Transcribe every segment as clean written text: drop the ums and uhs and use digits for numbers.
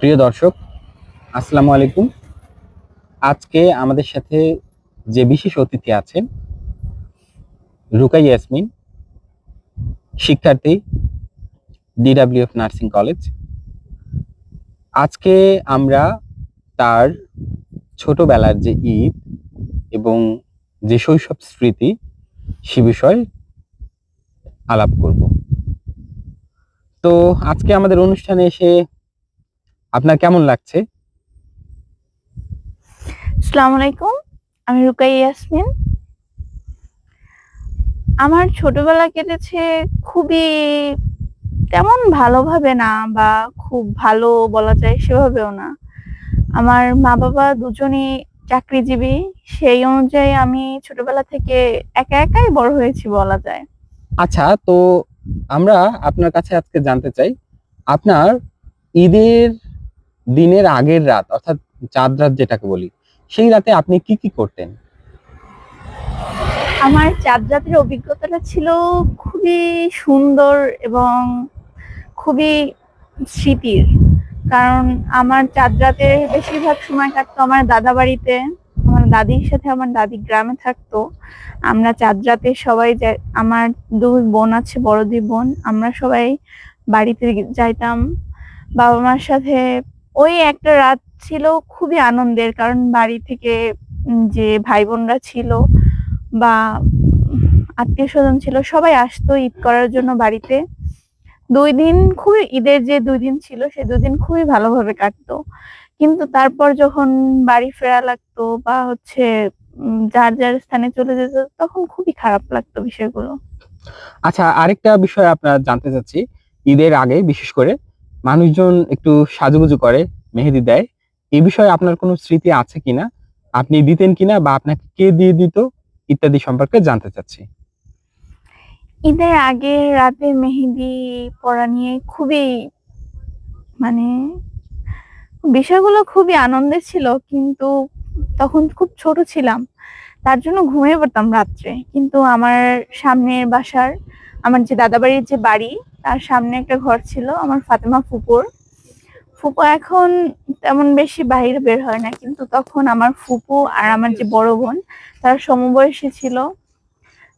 প্রিয় দর্শক, আসসালামু আলাইকুম। আজকে আমাদের সাথে যে বিশেষ অতিথি আছেন, রুকাই ইয়াসমিন, শিক্ষার্থী, ডিডাব্লিউএফ নার্সিং কলেজ। আজকে আমরা তার ছোটবেলার যে ঈদ এবং যে শৈশব স্মৃতি সে বিষয়ে আলাপ করব। তো আজকে আমাদের অনুষ্ঠানে এসে আপনার কেমন লাগছে? আসসালামু আলাইকুম। আমি রুকাই ইয়াসমিন। আমার ছোটবেলা কেটেছে খুবই তেমন ভালোভাবে না, বা খুব ভালো বলা যায় সেভাবেও না। আমার মা-বাবা দুজনই চাকরিজীবী। সেই অনুযায়ী আমি ছোটবেলা থেকে একা একাই বড় হয়েছি বলা যায়। আচ্ছা, তো আমরা আপনার কাছে আজকে জানতে চাই, আপনার ঈদের দিনের আগের রাত অর্থাৎ চাঁদ রাত যেটাকে বলি, সেই রাতে আপনি কি কি করতেন? আমার চাঁদ রাতের অভিজ্ঞতাটা ছিল খুবই সুন্দর এবং খুবই স্মৃতির। কারণ আমার চাঁদ রাতের বেশিরভাগ সময় কাটতো আমার দাদা বাড়িতে। আমার দাদির সাথে, আমার দাদি গ্রামে থাকতো। আমরা চাঁদ রাতে সবাই আমার দুই বোন আছে, বড় দুই বোন, আমরা সবাই বাড়িতে যাইতাম বাবা মার সাথে। ওই একটা রাত ছিল খুবই আনন্দের, কারণ বাড়ি থেকে যে ভাই বোনরা ছিল বা আত্মীয় স্বজন ছিল সবাই আসতো ঈদ করার জন্য বাড়িতে। ২ দিন খুবই, ঈদের যে ২ দিন ছিল সে ২ দিন খুবই ভালোভাবে কাটতো। কিন্তু তারপর যখন বাড়ি ফেরা লাগতো বা হচ্ছে যার যার স্থানে চলে যেত, তখন খুবই খারাপ লাগতো বিষয়গুলো। আচ্ছা, আরেকটা বিষয় আপনার জানতে চাচ্ছি, ঈদের আগে বিশেষ করে মানুষজন একটু সাজুগুজু করে, মেহেদি দেয়। এই বিষয়ে আপনার কোনো স্মৃতি আছে কিনা, আপনি দিতেন কিনা বা আপনাকে কে দিয়ে দিত, ইত্যাদি সম্পর্কে জানতে চাচ্ছি। ঈদের আগের রাতে মেহেদি পরা নিয়ে খুবই, মানে বিষয়গুলো খুবই আনন্দের ছিল, কিন্তু তখন খুব ছোট ছিলাম। তার জন্য ঘুমিয়ে পড়তাম রাত্রে। কিন্তু আমার সামনের বাসার, আমার যে দাদাবাড়ির যে বাড়ি, তার সামনে একটা ঘর ছিল আমার ফাতেমা ফুপুর। ফুপু এখন তেমন বেশি বাইরে বের হয় না, কিন্তু তখন আমার ফুপু আর আমার যে বড় বোন, তারা সমবয়সী ছিল।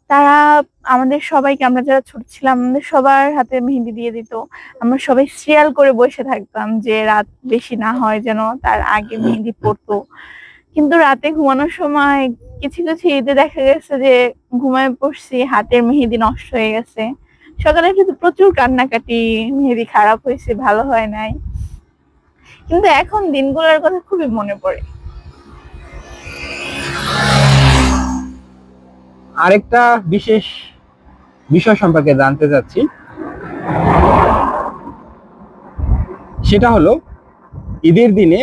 তারা আমাদের সবাইকে, আমরা যারা ছোট ছিলাম, আমাদের সবার হাতে মেহেদি দিয়ে দিত। আমরা সবাই সিরিয়াল করে বসে থাকতাম যে রাত বেশি না হয় যেন তার আগে মেহেদি পড়তো। কিন্তু রাতে ঘুমানোর সময় কিছু কিছু ঈদে দেখা গেছে যে ঘুমায় পড়ছি, হাতের মেহেদি নষ্ট হয়ে গেছে। সকালে কিন্তু প্রচুর কান্নাকাটি, মেহেদি খারাপ হয়েছে, ভালো হয় নাই। কিন্তু এখন দিনগুলোর কথা খুবই মনে পড়ে। আরেকটা বিশেষ বিষয় সম্পর্কে জানতে চাচ্ছি, সেটা হলো ঈদের দিনে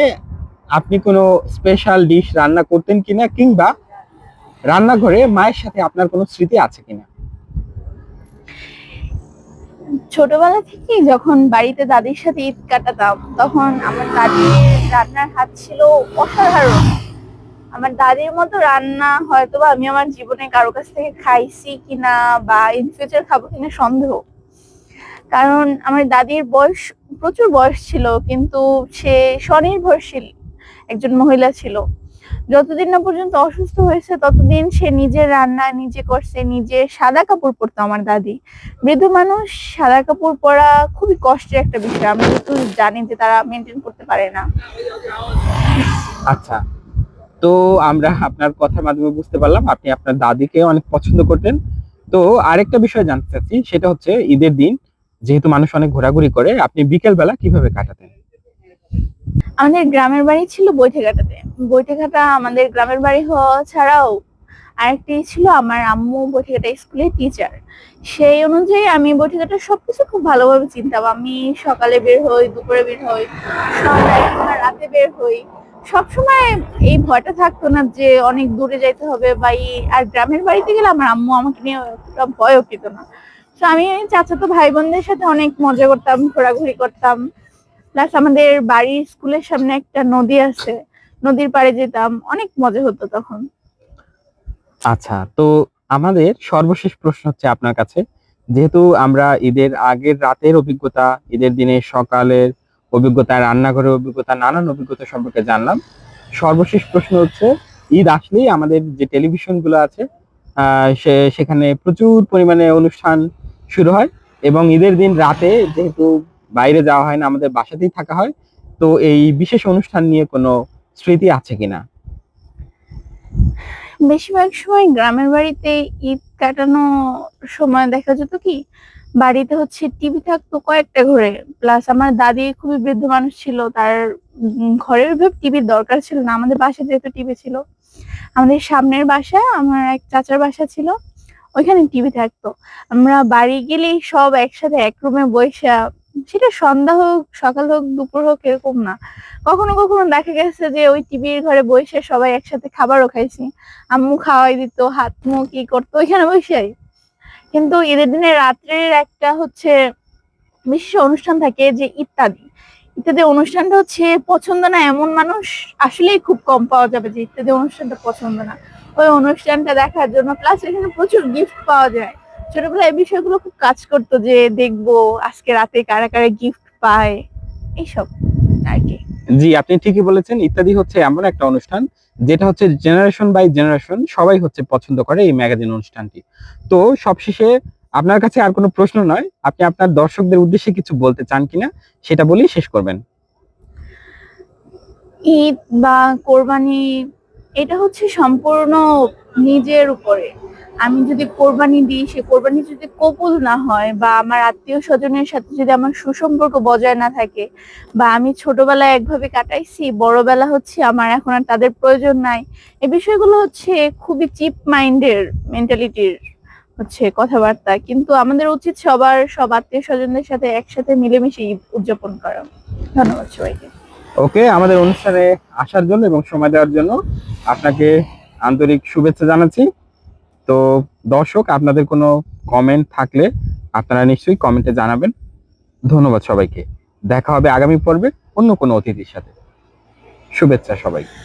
আপনি কোনো স্পেশাল ডিশ রান্না করতেন কিনা, কিংবা রান্নাঘরে মায়ের সাথে আপনার কোনো স্মৃতি আছে কিনা? ছোটবেলা থেকেই যখন বাড়িতে দাদির সাথে ঈদ কাটাতাম, তখন আমার দাদির রান্নার হাত ছিল অসাধারণ। আমার দাদির মতো রান্না হয়তোবা আমি আমার জীবনে কারো কাছ থেকে খাইছি কিনা বা ইন ফিউচার খাবো কিনা সন্দেহ। কারণ আমার দাদির বয়স, প্রচুর বয়স ছিল, কিন্তু সে স্বনির্ভরশীল একজন মহিলা ছিল। যতদিন না পর্যন্ত অসুস্থ হয়েছে ততদিন সে নিজের রান্না নিজে করছে, নিজে সাদা কাপড় পরতো আমার দাদি। বৃদ্ধ মানুষ, সাদা কাপড় পরা খুবই কষ্টের একটা বিষয়, আমরা কিন্তু জানি যে তারা মেনটেন করতে পারে না। আচ্ছা, তো আমরা আপনার কথার মাধ্যমে বুঝতে পারলাম আপনি আপনার দাদিকে অনেক পছন্দ করতেন। তো আরেকটা বিষয় জানতে চাচ্ছি, সেটা হচ্ছে ঈদের দিন যেহেতু মানুষ অনেক ঘোরাঘুরি করে, আপনি বিকেল বেলা কিভাবে কাটাতেন? আমাদের গ্রামের বাড়ি ছিল বৈঠেঘাটাতে। বৈঠেঘাটা আমাদের গ্রামের বাড়ি হওয়া ছাড়াও আরেকটি ছিল, আমার আম্মু বৈঠেঘাটা স্কুলের টিচার। সেই অনুযায়ী আমি বৈঠেঘাটার সবকিছু খুব ভালোভাবে চিনতাম। আমি সকালে বের হই, দুপুরে বের হই, সন্ধ্যায় কিংবা রাতে বের হই। সবসময় এই ভয়টা থাকতো না যে অনেক দূরে যাইতে হবে বা আর গ্রামের বাড়িতে গেলে আমার আম্মু আমাকে নিয়ে অতটা ভয়ও পেত না। তো আমি চাচাতো ভাই বোনদের সাথে অনেক মজা করতাম, ঘোরাঘুরি করতাম। প্লাস আমাদের বাড়ির স্কুলের সামনে একটা নদী আছে, নদীর পাড়ে যেতাম, অনেক মজা হতো তখন। আচ্ছা, তো আমাদের সর্বশেষ প্রশ্ন হচ্ছে আপনার কাছে, যেহেতু আমরা ঈদের আগের রাতের অভিজ্ঞতা, ঈদের দিনে সকালের অভিজ্ঞতা, রান্নাঘরের অভিজ্ঞতা, নানান অভিজ্ঞতা সম্পর্কে জানলাম। সর্বশেষ প্রশ্ন হচ্ছে, ঈদ আসলেই আমাদের যে টেলিভিশন গুলো আছে সেখানে প্রচুর পরিমাণে অনুষ্ঠান শুরু হয়, এবং ঈদের দিন রাতে যেহেতু বাইরে যাওয়া হয় না, আমাদের বাসাতেই থাকা হয়। তো এই বিশেষ অনুষ্ঠান নিয়ে কোনো স্মৃতি আছে কিনা? বেশিরভাগ সময় গ্রামের বাড়িতে ঈদ কাটানো সময় দেখা যেত কি, বাড়িতে হচ্ছে টিভি থাকতো কয়েকটা ঘরে, প্লাস আমার দাদি খুবই বৃদ্ধ মানুষ ছিল, তার ঘরে ওইভাবে টিভির দরকার ছিল না। আমাদের বাসায় যেহেতু টিভি ছিল, আমাদের সামনের বাসায় আমার এক চাচার বাসা ছিল, ওইখানে টিভি থাকতো। আমরা বাড়ি গেলেই সব একসাথে এক রুমে বইসা, সেটা সন্ধ্যা হোক সকাল হোক দুপুর হোক এরকম না, কখনো কখনো দেখা গেছে যে ওই টিভির ঘরে বসে সবাই একসাথে খাবারও খাইছি। আম্মু খাওয়াই দিত, হাত মুখ কি করতো ওইখানে বসেই। কিন্তু ঈদের দিনে রাত্রের একটা হচ্ছে বিশেষ অনুষ্ঠান থাকে যে ইত্যাদি। ইত্যাদি অনুষ্ঠানটা হচ্ছে পছন্দ না এমন মানুষ আসলেই খুব কম পাওয়া যাবে যে ইত্যাদি অনুষ্ঠানটা পছন্দ না। ওই অনুষ্ঠানটা দেখার জন্য, প্লাস এখানে প্রচুর গিফট পাওয়া যায়। ছোটবেলায় এই বিষয়গুলো খুব কাজ করতো যে দেখবো আজকে রাতে কারা কারা গিফট পায়, এইসব আর কি। জি, আপনি ঠিকই বলেছেন। ইত্যাদি হচ্ছে এমন একটা অনুষ্ঠান যেটা হচ্ছে জেনারেশন বাই জেনারেশন সবাই হচ্ছে পছন্দ করে এই ম্যাগাজিন অনুষ্ঠানটি। তো সবশেষে আপনার কাছে আর কোনো প্রশ্ন নয়, আপনি আপনার দর্শকদের উদ্দেশ্যে কিছু বলতে চান কিনা সেটা বলেই শেষ করবেন। ঈদ বা কোরবানি এটা হচ্ছে সম্পূর্ণ নিজের উপরে। আমি যদি কোরবানি দিই, সে কোরবানি যদি কবুল না হয়, বা আমার আত্মীয় স্বজনের সাথে যদি আমার সুসম্পর্ক বজায় না থাকে, বা আমি ছোটবেলায় একভাবে কাটাইছি, বড়বেলা হচ্ছে আমার এখন আর তাদের প্রয়োজন নাই, এই বিষয়গুলো হচ্ছে খুবই চিপ মাইন্ডের মেন্টালিটির হচ্ছে কথাবার্তা। কিন্তু আমাদের উচিত সবার সব আত্মীয় স্বজনদের সাথে একসাথে মিলেমিশে ঈদ উদযাপন করা। ধন্যবাদ সবাইকে। ওকে, আমাদের অনুষ্ঠানে আসার জন্য এবং সময় দেওয়ার জন্য আপনাকে আন্তরিক শুভেচ্ছা জানাচ্ছি। তো দর্শক, আপনাদের কোনো কমেন্ট থাকলে আপনারা নিশ্চয়ই কমেন্টে জানাবেন। ধন্যবাদ সবাইকে। দেখা হবে আগামী পর্বে অন্য কোনো অতিথির সাথে। শুভেচ্ছা সবাইকে।